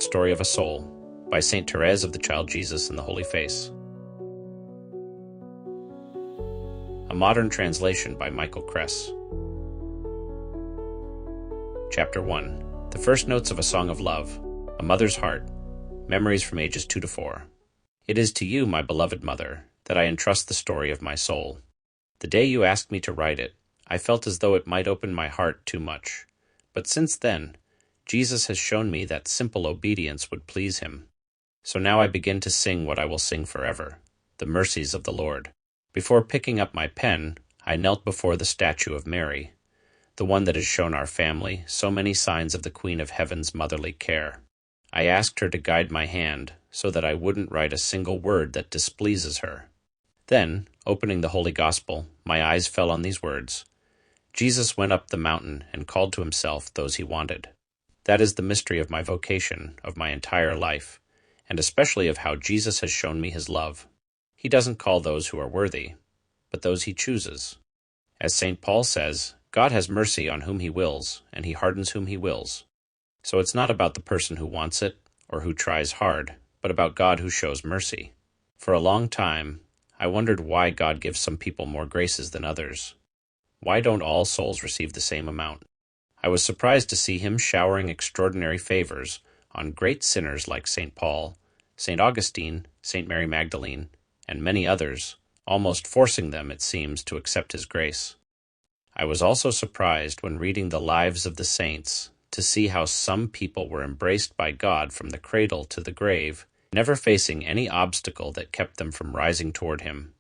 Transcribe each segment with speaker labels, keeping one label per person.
Speaker 1: Story of a Soul by Saint Thérèse of the Child Jesus and the Holy Face. A modern translation by Michael Kress. Chapter 1. The First Notes of a Song of Love, A Mother's Heart, Memories from ages 2 to 4. It is to you, my beloved mother, that I entrust the story of my soul. The day you asked me to write it, I felt as though it might open my heart too much. But since then, Jesus has shown me that simple obedience would please him. So now I begin to sing what I will sing forever, the mercies of the Lord. Before picking up my pen, I knelt before the statue of Mary, the one that has shown our family so many signs of the Queen of Heaven's motherly care. I asked her to guide my hand so that I wouldn't write a single word that displeases her. Then, opening the Holy Gospel, my eyes fell on these words. Jesus went up the mountain and called to himself those he wanted. That is the mystery of my vocation, of my entire life, and especially of how Jesus has shown me his love. He doesn't call those who are worthy, but those he chooses. As St. Paul says, God has mercy on whom he wills, and he hardens whom he wills. So it's not about the person who wants it, or who tries hard, but about God who shows mercy. For a long time, I wondered why God gives some people more graces than others. Why don't all souls receive the same amount? I was surprised to see him showering extraordinary favors on great sinners like St. Paul, St. Augustine, St. Mary Magdalene, and many others, almost forcing them, it seems, to accept his grace. I was also surprised when reading the lives of the saints to see how some people were embraced by God from the cradle to the grave, never facing any obstacle that kept them from rising toward him,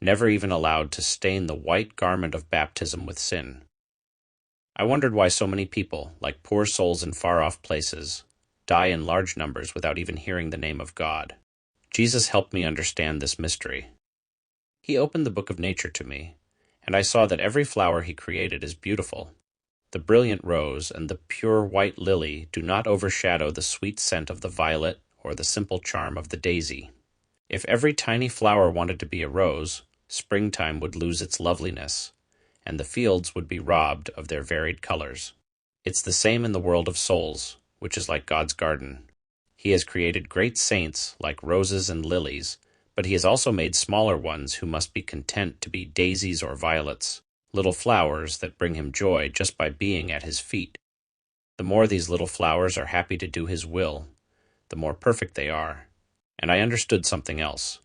Speaker 1: never even allowed to stain the white garment of baptism with sin. I wondered why so many people, like poor souls in far-off places, die in large numbers without even hearing the name of God. Jesus helped me understand this mystery. He opened the book of nature to me, and I saw that every flower he created is beautiful. The brilliant rose and the pure white lily do not overshadow the sweet scent of the violet or the simple charm of the daisy. If every tiny flower wanted to be a rose, springtime would lose its loveliness, and the fields would be robbed of their varied colors. It's the same in the world of souls, which is like God's garden. He has created great saints like roses and lilies, but he has also made smaller ones who must be content to be daisies or violets, little flowers that bring him joy just by being at his feet. The more these little flowers are happy to do his will, the more perfect they are. And I understood something else,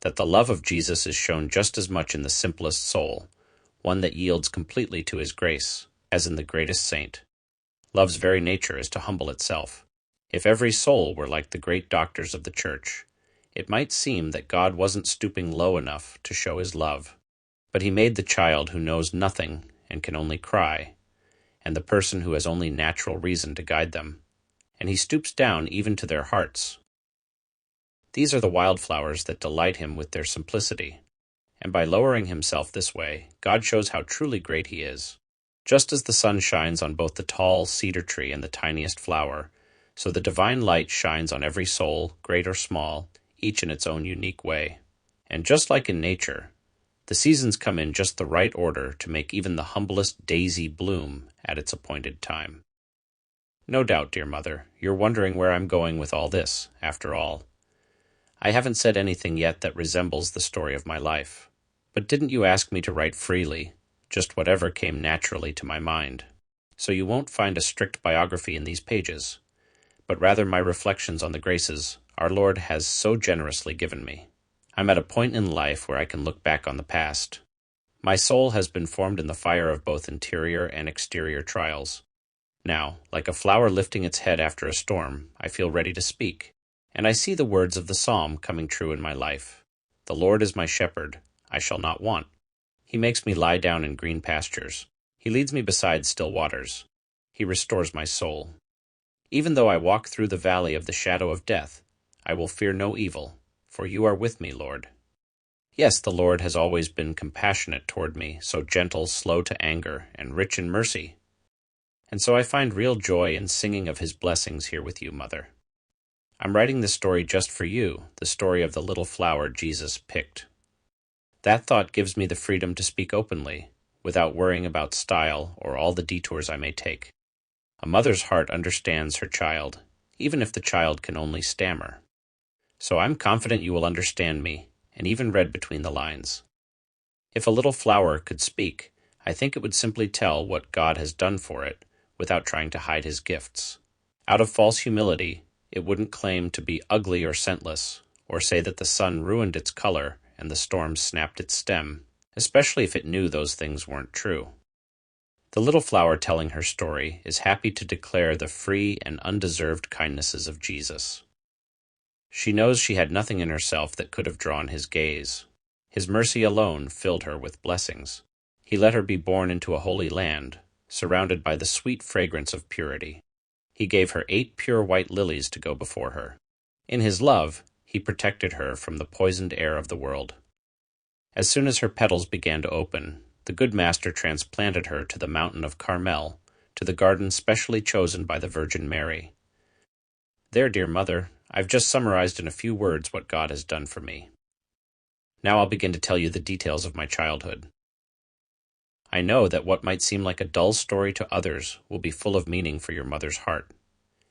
Speaker 1: that the love of Jesus is shown just as much in the simplest soul, one that yields completely to his grace, as in the greatest saint. Love's very nature is to humble itself. If every soul were like the great doctors of the Church, it might seem that God wasn't stooping low enough to show his love. But he made the child who knows nothing and can only cry, and the person who has only natural reason to guide them, and he stoops down even to their hearts. These are the wildflowers that delight him with their simplicity. And by lowering himself this way, God shows how truly great he is. Just as the sun shines on both the tall cedar tree and the tiniest flower, so the divine light shines on every soul, great or small, each in its own unique way. And just like in nature, the seasons come in just the right order to make even the humblest daisy bloom at its appointed time. No doubt, dear mother, you're wondering where I'm going with all this, after all. I haven't said anything yet that resembles the story of my life. But didn't you ask me to write freely, just whatever came naturally to my mind? So you won't find a strict biography in these pages, but rather my reflections on the graces our Lord has so generously given me. I'm at a point in life where I can look back on the past. My soul has been formed in the fire of both interior and exterior trials. Now, like a flower lifting its head after a storm, I feel ready to speak. And I see the words of the psalm coming true in my life. The Lord is my shepherd, I shall not want. He makes me lie down in green pastures. He leads me beside still waters. He restores my soul. Even though I walk through the valley of the shadow of death, I will fear no evil, for you are with me, Lord. Yes, the Lord has always been compassionate toward me, so gentle, slow to anger, and rich in mercy. And so I find real joy in singing of his blessings here with you, Mother. I'm writing this story just for you, the story of the little flower Jesus picked. That thought gives me the freedom to speak openly, without worrying about style or all the detours I may take. A mother's heart understands her child, even if the child can only stammer. So I'm confident you will understand me, and even read between the lines. If a little flower could speak, I think it would simply tell what God has done for it, without trying to hide his gifts. Out of false humility, it wouldn't claim to be ugly or scentless, or say that the sun ruined its color and the storm snapped its stem, especially if it knew those things weren't true. The little flower telling her story is happy to declare the free and undeserved kindnesses of Jesus. She knows she had nothing in herself that could have drawn his gaze. His mercy alone filled her with blessings. He let her be born into a holy land, surrounded by the sweet fragrance of purity. He gave her 8 pure white lilies to go before her. In his love, he protected her from the poisoned air of the world. As soon as her petals began to open, the good master transplanted her to the mountain of Carmel, to the garden specially chosen by the Virgin Mary. There, dear mother, I've just summarized in a few words what God has done for me. Now I'll begin to tell you the details of my childhood. I know that what might seem like a dull story to others will be full of meaning for your mother's heart.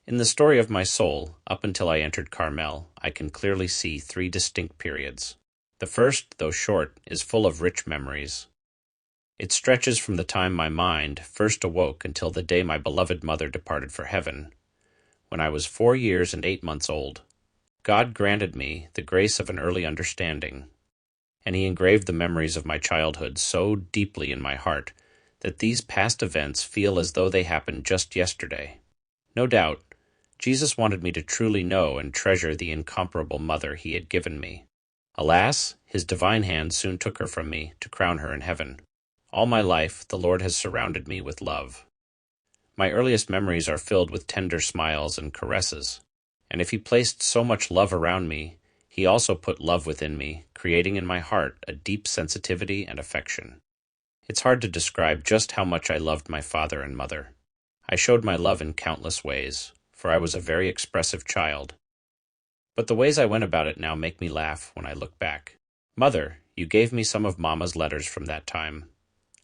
Speaker 1: In the story of my soul, up until I entered Carmel, I can clearly see 3 distinct periods. The first, though short, is full of rich memories. It stretches from the time my mind first awoke until the day my beloved mother departed for heaven, when I was 4 years and 8 months old. God granted me the grace of an early understanding, and he engraved the memories of my childhood so deeply in my heart that these past events feel as though they happened just yesterday. No doubt, Jesus wanted me to truly know and treasure the incomparable mother he had given me. Alas, his divine hand soon took her from me to crown her in heaven. All my life, the Lord has surrounded me with love. My earliest memories are filled with tender smiles and caresses, and if he placed so much love around me, he also put love within me, creating in my heart a deep sensitivity and affection. It's hard to describe just how much I loved my father and mother. I showed my love in countless ways, for I was a very expressive child. But the ways I went about it now make me laugh when I look back. Mother, you gave me some of Mama's letters from that time.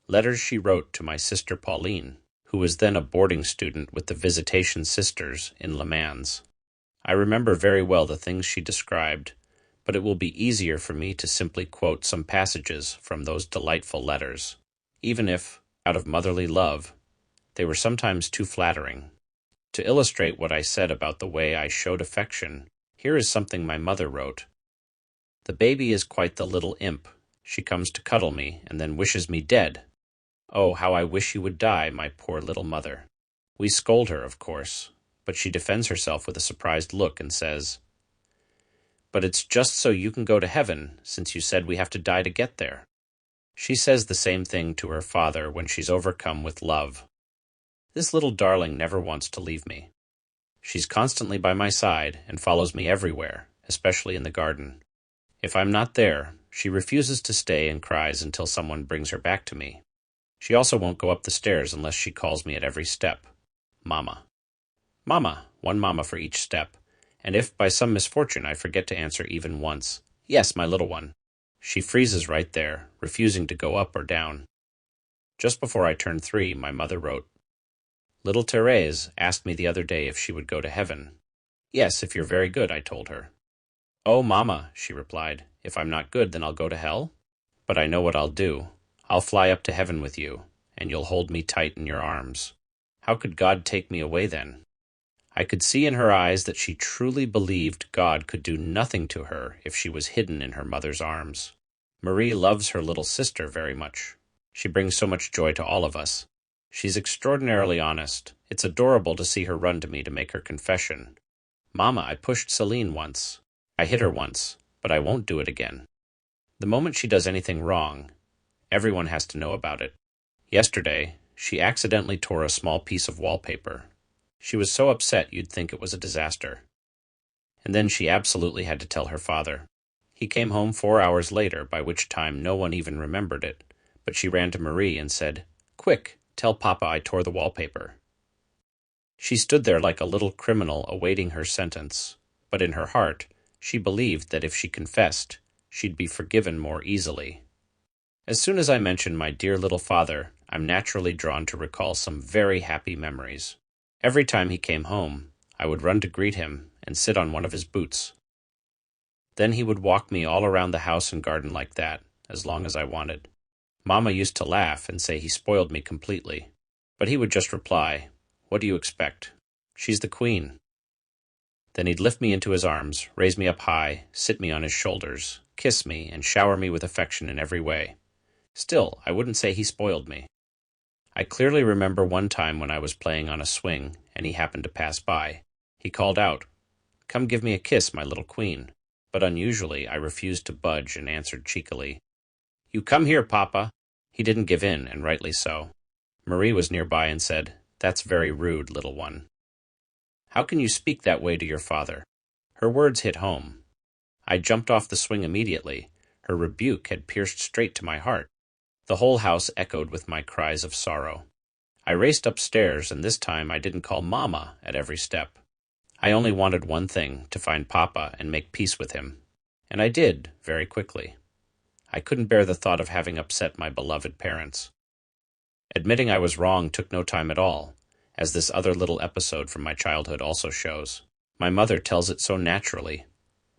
Speaker 1: Letters she wrote to my sister Pauline, who was then a boarding student with the Visitation Sisters in Le Mans. I remember very well the things she described, but it will be easier for me to simply quote some passages from those delightful letters, even if, out of motherly love, they were sometimes too flattering. To illustrate what I said about the way I showed affection, here is something my mother wrote. The baby is quite the little imp. She comes to cuddle me and then wishes me dead. Oh, how I wish you would die, my poor little mother. We scold her, of course, but she defends herself with a surprised look and says, "But it's just so you can go to heaven, since you said we have to die to get there." She says the same thing to her father when she's overcome with love. This little darling never wants to leave me. She's constantly by my side and follows me everywhere, especially in the garden. If I'm not there, she refuses to stay and cries until someone brings her back to me. She also won't go up the stairs unless she calls me at every step. Mama. Mama, one mama for each step, and if by some misfortune I forget to answer even once, "Yes, my little one," she freezes right there, refusing to go up or down. Just before I turned 3, my mother wrote, "Little Thérèse asked me the other day if she would go to heaven." "Yes, if you're very good," I told her. "Oh, Mama," she replied, "if I'm not good, then I'll go to hell? But I know what I'll do. I'll fly up to heaven with you, and you'll hold me tight in your arms." How could God take me away then? I could see in her eyes that she truly believed God could do nothing to her if she was hidden in her mother's arms. Marie loves her little sister very much. She brings so much joy to all of us. She's extraordinarily honest. It's adorable to see her run to me to make her confession. "Mama, I pushed Celine once. I hit her once, but I won't do it again." The moment she does anything wrong, everyone has to know about it. Yesterday, she accidentally tore a small piece of wallpaper. She was so upset you'd think it was a disaster. And then she absolutely had to tell her father. He came home 4 hours later, by which time no one even remembered it, but she ran to Marie and said, "Quick, tell Papa I tore the wallpaper." She stood there like a little criminal awaiting her sentence, but in her heart, she believed that if she confessed, she'd be forgiven more easily. As soon as I mention my dear little father, I'm naturally drawn to recall some very happy memories. Every time he came home, I would run to greet him and sit on one of his boots. Then he would walk me all around the house and garden like that, as long as I wanted. Mama used to laugh and say he spoiled me completely, but he would just reply, "What do you expect? She's the queen." Then he'd lift me into his arms, raise me up high, sit me on his shoulders, kiss me, and shower me with affection in every way. Still, I wouldn't say he spoiled me. I clearly remember one time when I was playing on a swing and he happened to pass by. He called out, "Come give me a kiss, my little queen." But unusually, I refused to budge and answered cheekily, "You come here, Papa." He didn't give in, and rightly so. Marie was nearby and said, "That's very rude, little one. How can you speak that way to your father?" Her words hit home. I jumped off the swing immediately. Her rebuke had pierced straight to my heart. The whole house echoed with my cries of sorrow. I raced upstairs, and this time I didn't call Mama at every step. I only wanted one thing, to find Papa and make peace with him. And I did, very quickly. I couldn't bear the thought of having upset my beloved parents. Admitting I was wrong took no time at all, as this other little episode from my childhood also shows. My mother tells it so naturally.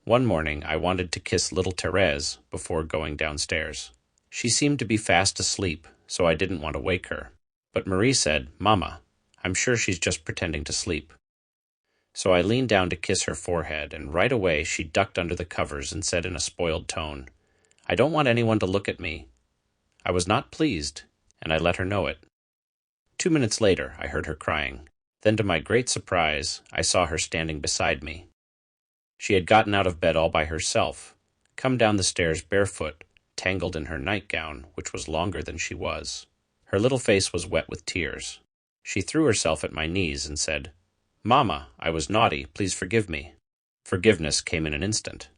Speaker 1: One morning I wanted to kiss little Thérèse before going downstairs. She seemed to be fast asleep, so I didn't want to wake her. But Marie said, "Mama, I'm sure she's just pretending to sleep." So I leaned down to kiss her forehead, and right away she ducked under the covers and said in a spoiled tone, "I don't want anyone to look at me." I was not pleased, and I let her know it. 2 minutes later, I heard her crying. Then to my great surprise, I saw her standing beside me. She had gotten out of bed all by herself, come down the stairs barefoot, tangled in her nightgown, which was longer than she was. Her little face was wet with tears. She threw herself at my knees and said, "Mama, I was naughty, please forgive me." Forgiveness came in an instant.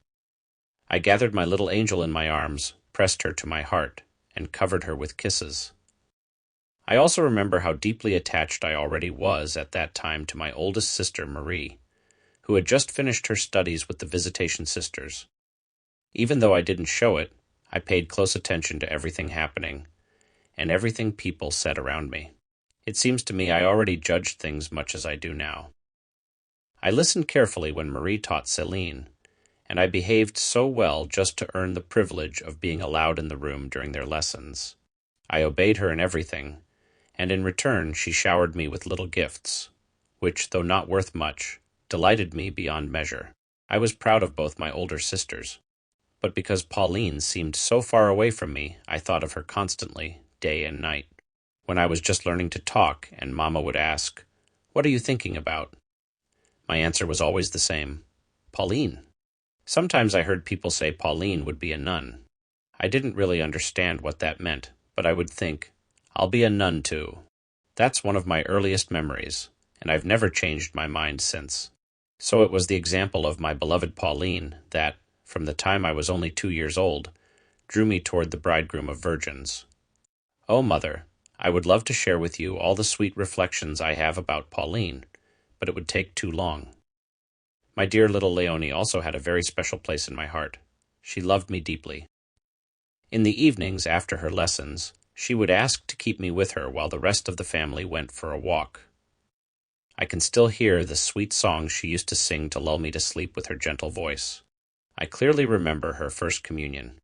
Speaker 1: I gathered my little angel in my arms, pressed her to my heart, and covered her with kisses. I also remember how deeply attached I already was at that time to my oldest sister, Marie, who had just finished her studies with the Visitation Sisters. Even though I didn't show it, I paid close attention to everything happening, and everything people said around me. It seems to me I already judged things much as I do now. I listened carefully when Marie taught Céline, and I behaved so well just to earn the privilege of being allowed in the room during their lessons. I obeyed her in everything, and in return she showered me with little gifts, which, though not worth much, delighted me beyond measure. I was proud of both my older sisters, but because Pauline seemed so far away from me, I thought of her constantly, day and night. When I was just learning to talk, and Mama would ask, "What are you thinking about?" My answer was always the same, "Pauline." Sometimes I heard people say Pauline would be a nun. I didn't really understand what that meant, but I would think, "I'll be a nun too." That's one of my earliest memories, and I've never changed my mind since. So it was the example of my beloved Pauline that, from the time I was only 2 years old, drew me toward the bridegroom of virgins. Oh, Mother, I would love to share with you all the sweet reflections I have about Pauline, but it would take too long. My dear little Leonie also had a very special place in my heart. She loved me deeply. In the evenings after her lessons, she would ask to keep me with her while the rest of the family went for a walk. I can still hear the sweet songs she used to sing to lull me to sleep with her gentle voice. I clearly remember her first communion.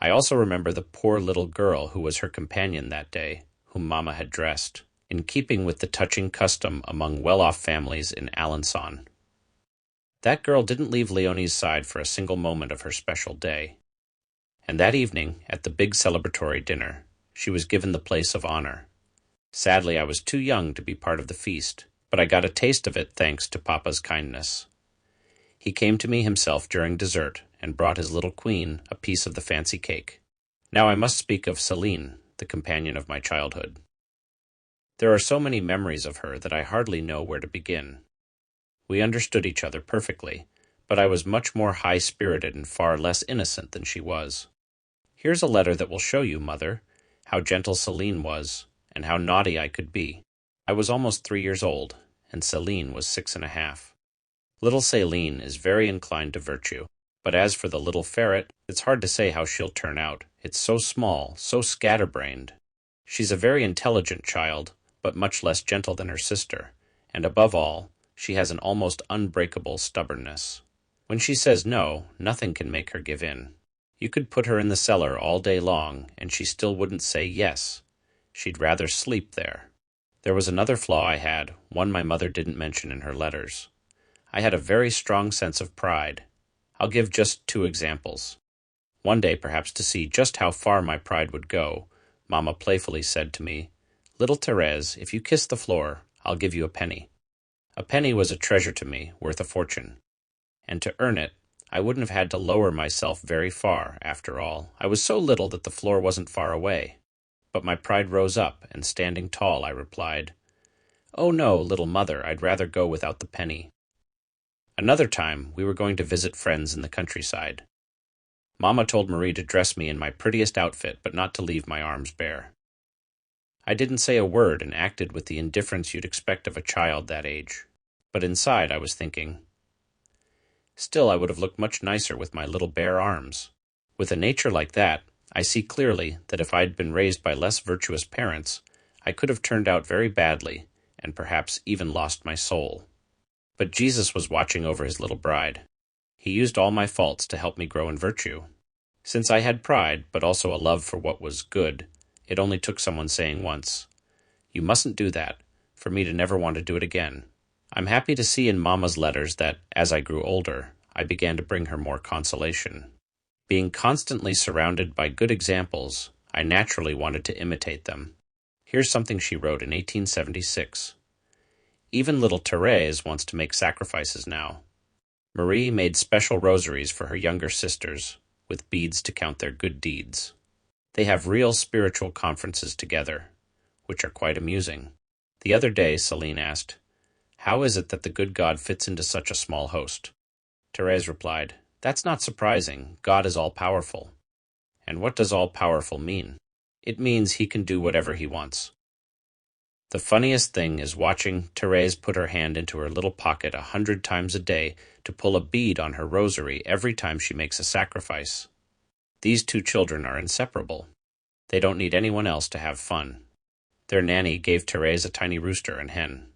Speaker 1: I also remember the poor little girl who was her companion that day, whom Mama had dressed, in keeping with the touching custom among well-off families in Alençon. That girl didn't leave Leonie's side for a single moment of her special day. And that evening, at the big celebratory dinner, she was given the place of honor. Sadly, I was too young to be part of the feast, but I got a taste of it thanks to Papa's kindness. He came to me himself during dessert and brought his little queen a piece of the fancy cake. Now I must speak of Céline, the companion of my childhood. There are so many memories of her that I hardly know where to begin. We understood each other perfectly, but I was much more high-spirited and far less innocent than she was. Here's a letter that will show you, Mother, how gentle Céline was, and how naughty I could be. I was almost 3 years old, and Céline was 6½ Little Céline is very inclined to virtue, but as for the little ferret, it's hard to say how she'll turn out. It's so small, so scatterbrained. She's a very intelligent child, but much less gentle than her sister, and above all, She has an almost unbreakable stubbornness. When she says no, nothing can make her give in. You could put her in the cellar all day long, and she still wouldn't say yes. She'd rather sleep there. There was another flaw I had, one my mother didn't mention in her letters. I had a very strong sense of pride. I'll give just 2 examples. One day, perhaps to see just how far my pride would go, Mama playfully said to me, "Little Thérèse, if you kiss the floor, I'll give you a penny." A penny was a treasure to me, worth a fortune. And to earn it, I wouldn't have had to lower myself very far, after all. I was so little that the floor wasn't far away. But my pride rose up, and standing tall, I replied, "Oh no, little mother, I'd rather go without the penny." Another time, we were going to visit friends in the countryside. Mama told Marie to dress me in my prettiest outfit, but not to leave my arms bare. I didn't say a word and acted with the indifference you'd expect of a child that age. But inside I was thinking, still I would have looked much nicer with my little bare arms. With a nature like that, I see clearly that if I'd been raised by less virtuous parents, I could have turned out very badly, and perhaps even lost my soul. But Jesus was watching over his little bride. He used all my faults to help me grow in virtue. Since I had pride, but also a love for what was good, it only took someone saying once, "You mustn't do that," for me to never want to do it again. I'm happy to see in Mama's letters that, as I grew older, I began to bring her more consolation. Being constantly surrounded by good examples, I naturally wanted to imitate them. Here's something she wrote in 1876. Even little Thérèse wants to make sacrifices now. Marie made special rosaries for her younger sisters, with beads to count their good deeds. They have real spiritual conferences together, which are quite amusing. The other day, Celine asked, "How is it that the good God fits into such a small host?" Thérèse replied, "That's not surprising. God is all-powerful." And what does all-powerful mean? It means he can do whatever he wants. The funniest thing is watching Thérèse put her hand into her little pocket 100 times a day to pull a bead on her rosary every time she makes a sacrifice. These 2 children are inseparable. They don't need anyone else to have fun. Their nanny gave Thérèse a tiny rooster and hen.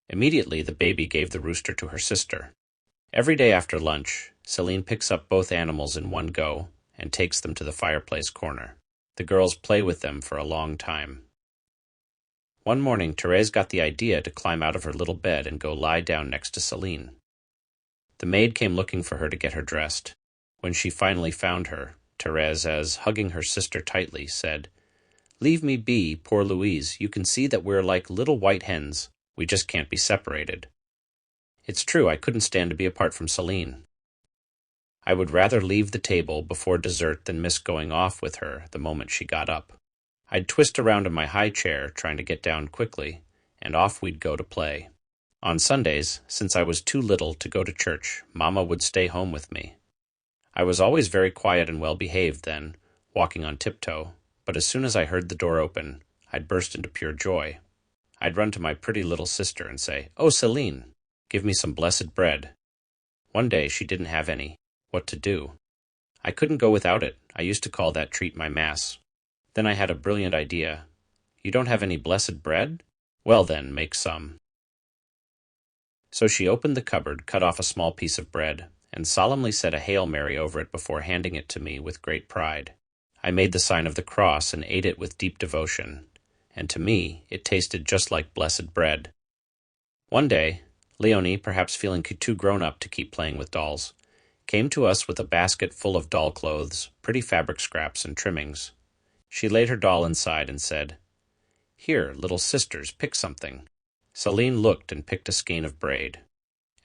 Speaker 1: Immediately, the baby gave the rooster to her sister. Every day after lunch, Celine picks up both animals in one go and takes them to the fireplace corner. The girls play with them for a long time. One morning, Thérèse got the idea to climb out of her little bed and go lie down next to Celine. The maid came looking for her to get her dressed. When she finally found her, Thérèse, as hugging her sister tightly, said, "Leave me be, poor Louise. You can see that we're like little white hens. We just can't be separated." It's true, I couldn't stand to be apart from Celine. I would rather leave the table before dessert than miss going off with her the moment she got up. I'd twist around in my high chair, trying to get down quickly, and off we'd go to play. On Sundays, since I was too little to go to church, Mama would stay home with me. I was always very quiet and well-behaved then, walking on tiptoe, but as soon as I heard the door open, I'd burst into pure joy. I'd run to my pretty little sister and say, "Oh, Celine, give me some blessed bread." One day she didn't have any. What to do? I couldn't go without it. I used to call that treat my mass. Then I had a brilliant idea. "You don't have any blessed bread? Well then, make some." So she opened the cupboard, cut off a small piece of bread, and solemnly said a Hail Mary over it before handing it to me with great pride. I made the sign of the cross and ate it with deep devotion, and to me it tasted just like blessed bread. One day, Leonie, perhaps feeling too grown up to keep playing with dolls, came to us with a basket full of doll clothes, pretty fabric scraps, and trimmings. She laid her doll inside and said, "Here, little sisters, pick something." Celine looked and picked a skein of braid.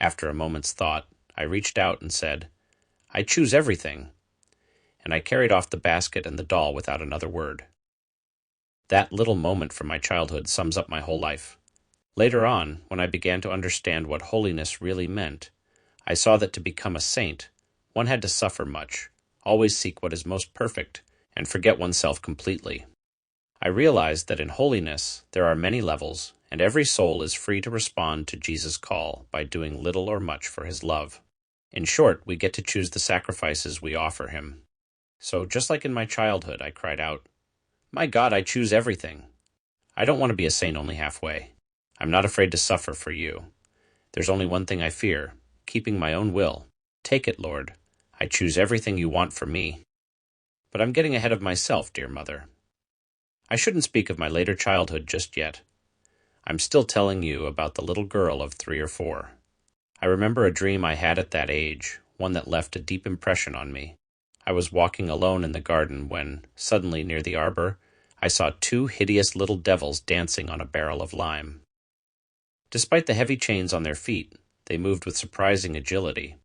Speaker 1: After a moment's thought, I reached out and said, "I choose everything." And I carried off the basket and the doll without another word. That little moment from my childhood sums up my whole life. Later on, when I began to understand what holiness really meant, I saw that to become a saint, one had to suffer much, always seek what is most perfect, and forget oneself completely. I realized that in holiness there are many levels, and every soul is free to respond to Jesus' call by doing little or much for his love. In short, we get to choose the sacrifices we offer him. So just like in my childhood, I cried out, "My God, I choose everything." I don't want to be a saint only halfway. I'm not afraid to suffer for you. There's only one thing I fear, keeping my own will. Take it, Lord. I choose everything you want for me. But I'm getting ahead of myself, dear mother. I shouldn't speak of my later childhood just yet. I'm still telling you about the little girl of 3 or 4. I remember a dream I had at that age, one that left a deep impression on me. I was walking alone in the garden when, suddenly near the arbor, I saw 2 hideous little devils dancing on a barrel of lime. Despite the heavy chains on their feet, they moved with surprising agility.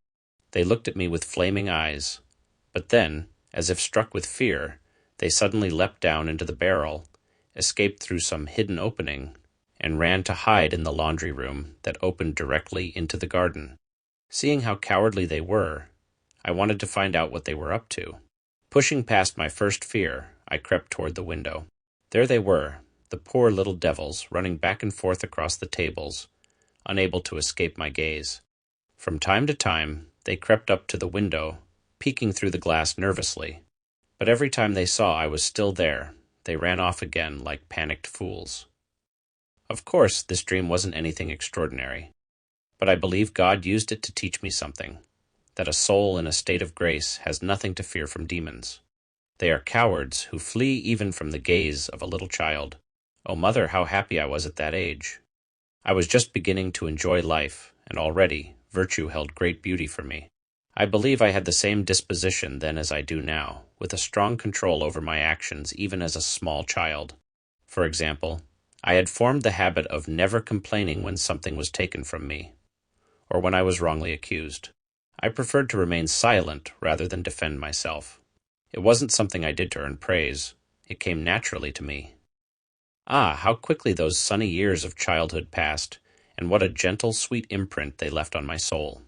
Speaker 1: They looked at me with flaming eyes, but then, as if struck with fear, they suddenly leapt down into the barrel, escaped through some hidden opening, and ran to hide in the laundry room that opened directly into the garden. Seeing how cowardly they were, I wanted to find out what they were up to. Pushing past my first fear, I crept toward the window. There they were, the poor little devils, running back and forth across the tables, unable to escape my gaze. From time to time, they crept up to the window, peeking through the glass nervously. But every time they saw I was still there, they ran off again like panicked fools. Of course, this dream wasn't anything extraordinary, but I believe God used it to teach me something, that a soul in a state of grace has nothing to fear from demons. They are cowards who flee even from the gaze of a little child. Oh, mother, how happy I was at that age. I was just beginning to enjoy life, and already virtue held great beauty for me. I believe I had the same disposition then as I do now, with a strong control over my actions even as a small child. For example, I had formed the habit of never complaining when something was taken from me, or when I was wrongly accused. I preferred to remain silent rather than defend myself. It wasn't something I did to earn praise. It came naturally to me. Ah, how quickly those sunny years of childhood passed, and what a gentle, sweet imprint they left on my soul.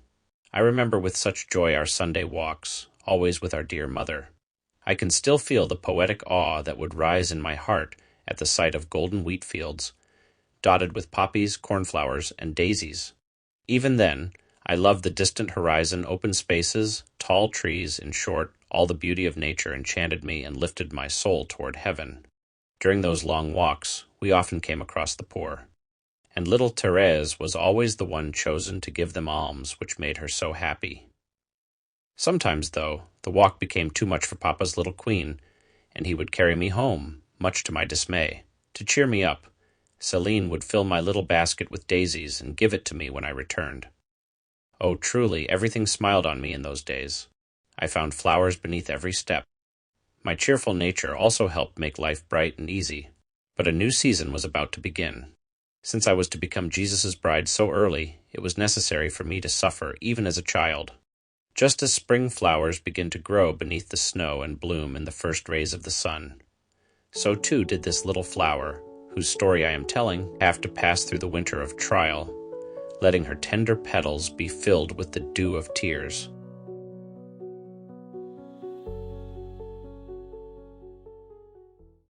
Speaker 1: I remember with such joy our Sunday walks, always with our dear mother. I can still feel the poetic awe that would rise in my heart at the sight of golden wheat fields, dotted with poppies, cornflowers, and daisies. Even then, I loved the distant horizon, open spaces, tall trees, in short, all the beauty of nature enchanted me and lifted my soul toward heaven. During those long walks, we often came across the poor, and little Thérèse was always the one chosen to give them alms, which made her so happy. Sometimes, though, the walk became too much for Papa's little queen, and he would carry me home, much to my dismay. To cheer me up, Céline would fill my little basket with daisies and give it to me when I returned. Oh, truly, everything smiled on me in those days. I found flowers beneath every step. My cheerful nature also helped make life bright and easy. But a new season was about to begin. Since I was to become Jesus' bride so early, it was necessary for me to suffer even as a child. Just as spring flowers begin to grow beneath the snow and bloom in the first rays of the sun, so too did this little flower, whose story I am telling, have to pass through the winter of trial, letting her tender petals be filled with the dew of tears.